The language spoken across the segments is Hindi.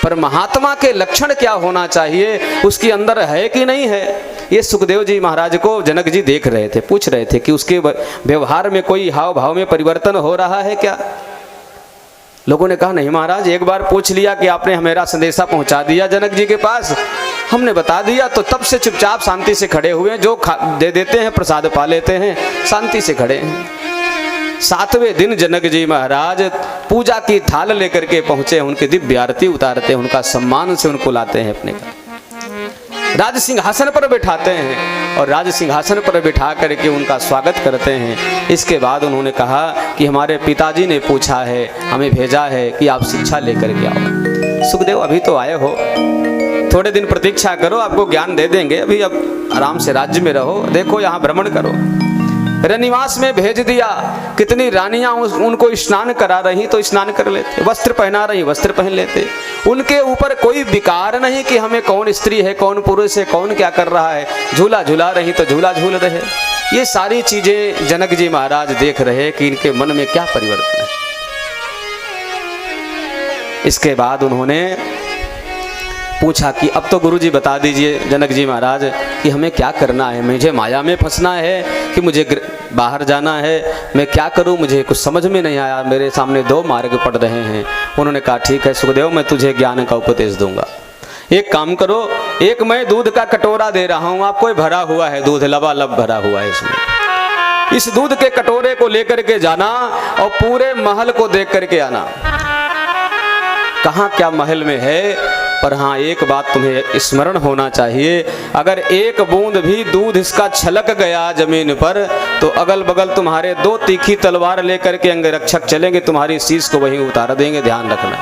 पर महात्मा के लक्षण क्या होना चाहिए, उसके अंदर है कि नहीं है, ये सुखदेव जी महाराज को जनक जी देख रहे थे, पूछ रहे थे कि उसके व्यवहार में कोई हाव भाव में परिवर्तन हो रहा है क्या। लोगों ने कहा नहीं महाराज, एक बार पूछ लिया कि आपने मेरा संदेशा पहुंचा दिया जनक जी के पास, हमने बता दिया, तो तब से चुपचाप शांति से खड़े हुए हैं, जो दे देते हैं प्रसाद पा लेते हैं, शांति से खड़े हैं। 7वें दिन जनक जी महाराज पूजा की थाल लेकर के पहुंचे, उनकी दिव्य आरती उतारते हैं, उनका सम्मान से उनको लाते हैं अपने राज सिंहासन पर बैठाते हैं और राज सिंहासन पर बिठा करके उनका स्वागत करते हैं। इसके बाद उन्होंने कहा कि हमारे पिताजी ने पूछा है, हमें भेजा है कि आप शिक्षा लेकर के आओ। सुखदेव अभी तो आए हो, थोड़े दिन प्रतीक्षा करो, आपको ज्ञान दे देंगे, अभी अब आराम से राज्य में रहो, देखो यहाँ भ्रमण करो। रनिवास में भेज दिया, कितनी रानियां उनको स्नान करा रही तो स्नान कर लेते, वस्त्र पहना रही वस्त्र पहन लेते, उनके ऊपर कोई विकार नहीं कि हमें कौन स्त्री है कौन पुरुष है कौन क्या कर रहा है, झूला झूला रही तो झूला झूल रहे। ये सारी चीजें जनक जी महाराज देख रहे कि इनके मन में क्या परिवर्तन है। इसके बाद उन्होंने पूछा कि अब तो गुरु जी बता दीजिए जनक जी महाराज कि हमें क्या करना है, मुझे माया में फंसना है कि मुझे बाहर जाना है, मैं क्या करूं, मुझे कुछ समझ में नहीं आया, मेरे सामने 2 मार्ग पड़ रहे हैं। उन्होंने कहा ठीक है सुखदेव, मैं तुझे ज्ञान का उपदेश दूंगा। एक काम करो, एक मैं दूध का कटोरा दे रहा हूं आपको, भरा हुआ है दूध, लबालब भरा हुआ है इसमें, इस दूध के कटोरे को लेकर के जाना और पूरे महल को देख करके आना। कहाँ क्या महल में है, पर हाँ एक बात तुम्हें स्मरण होना चाहिए, अगर एक बूंद भी दूध इसका छलक गया जमीन पर तो अगल बगल तुम्हारे 2 तीखी तलवार लेकर के अंगरक्षक चलेंगे, तुम्हारी शीश को वहीं उतार देंगे, ध्यान रखना।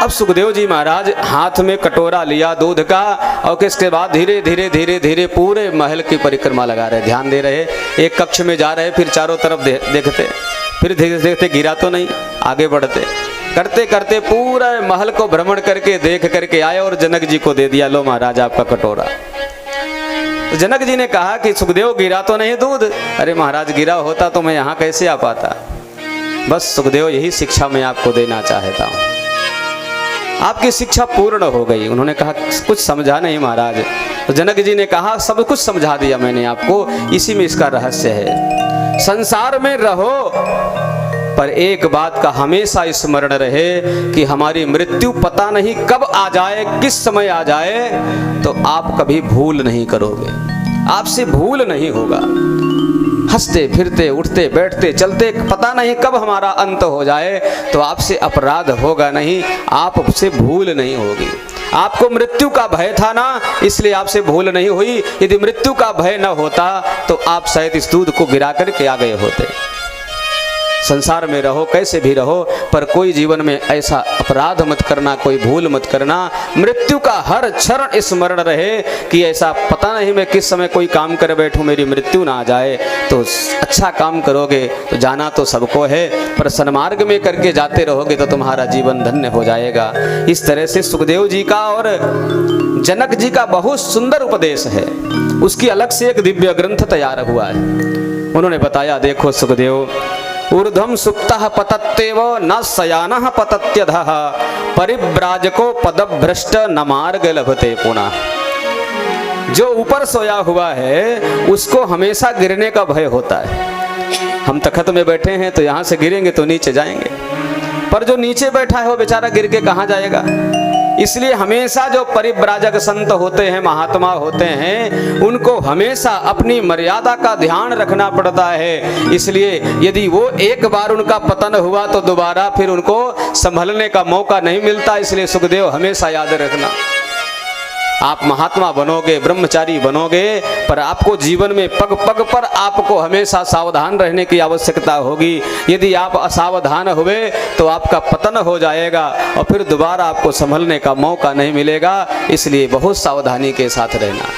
अब सुखदेव जी महाराज हाथ में कटोरा लिया दूध का और इसके बाद धीरे धीरे धीरे धीरे पूरे महल की परिक्रमा लगा रहे, ध्यान दे रहे। एक कक्ष में जा रहे, फिर चारों तरफ देखते, फिर धीरे देखते गिरा तो नहीं, आगे बढ़ते, करते करते पूरा महल को भ्रमण करके देख करके आए और जनक जी को दे दिया, लो महाराज आपका कटोरा। तो जनक जी ने कहा कि सुखदेव गिरा तो नहीं दूध, अरे महाराज गिरा होता तो मैं यहाँ कैसे आ पाता। बस सुखदेव यही शिक्षा मैं आपको देना चाहता हूँ, आपकी शिक्षा पूर्ण हो गई। उन्होंने कहा कुछ समझा नहीं महाराज। तो जनक जी ने कहा सब कुछ समझा दिया मैंने आपको, इसी में इसका रहस्य है। संसार में रहो पर एक बात का हमेशा स्मरण रहे कि हमारी मृत्यु पता नहीं कब आ जाए, किस समय आ जाए, तो आप कभी भूल नहीं करोगे, आपसे भूल नहीं होगा। हंसते फिरते उठते बैठते चलते पता नहीं कब हमारा अंत हो जाए, तो आपसे अपराध होगा नहीं, आपसे भूल नहीं होगी। आपको मृत्यु का भय था ना, इसलिए आपसे भूल नहीं हुई। यदि मृत्यु का भय न होता तो आप शायद इस दूध को गिरा करके आ गए होते। संसार में रहो कैसे भी रहो, पर कोई जीवन में ऐसा अपराध मत करना, कोई भूल मत करना। मृत्यु का हर क्षण स्मरण रहे कि ऐसा पता नहीं मैं किस समय कोई काम कर बैठूं, मेरी मृत्यु ना आ जाए। तो अच्छा काम करोगे तो जाना तो सबको है, पर सन्मार्ग में करके जाते रहोगे तो तुम्हारा जीवन धन्य हो जाएगा। इस तरह से सुखदेव जी का और जनक जी का बहुत सुंदर उपदेश है, उसकी अलग से एक दिव्य ग्रंथ तैयार हुआ है। उन्होंने बताया देखो सुखदेव, ऊर्ध्वं सुप्तः पतत्येव न शयानः पतत्यधः, परिव्राजको पदभ्रष्ट न मार्ग लभते पुनः। जो ऊपर सोया हुआ है उसको हमेशा गिरने का भय होता है। हम तख्त में बैठे हैं तो यहाँ से गिरेंगे तो नीचे जाएंगे, पर जो नीचे बैठा है वो बेचारा गिर के कहाँ जाएगा। इसलिए हमेशा जो परिव्राजक संत होते हैं, महात्मा होते हैं, उनको हमेशा अपनी मर्यादा का ध्यान रखना पड़ता है। इसलिए यदि वो एक बार उनका पतन हुआ तो दोबारा फिर उनको संभलने का मौका नहीं मिलता। इसलिए सुखदेव हमेशा याद रखना, आप महात्मा बनोगे, ब्रह्मचारी बनोगे, पर आपको जीवन में पग पग पर आपको हमेशा सावधान रहने की आवश्यकता होगी। यदि आप असावधान हुए तो आपका पतन हो जाएगा और फिर दोबारा आपको संभलने का मौका नहीं मिलेगा। इसलिए बहुत सावधानी के साथ रहना।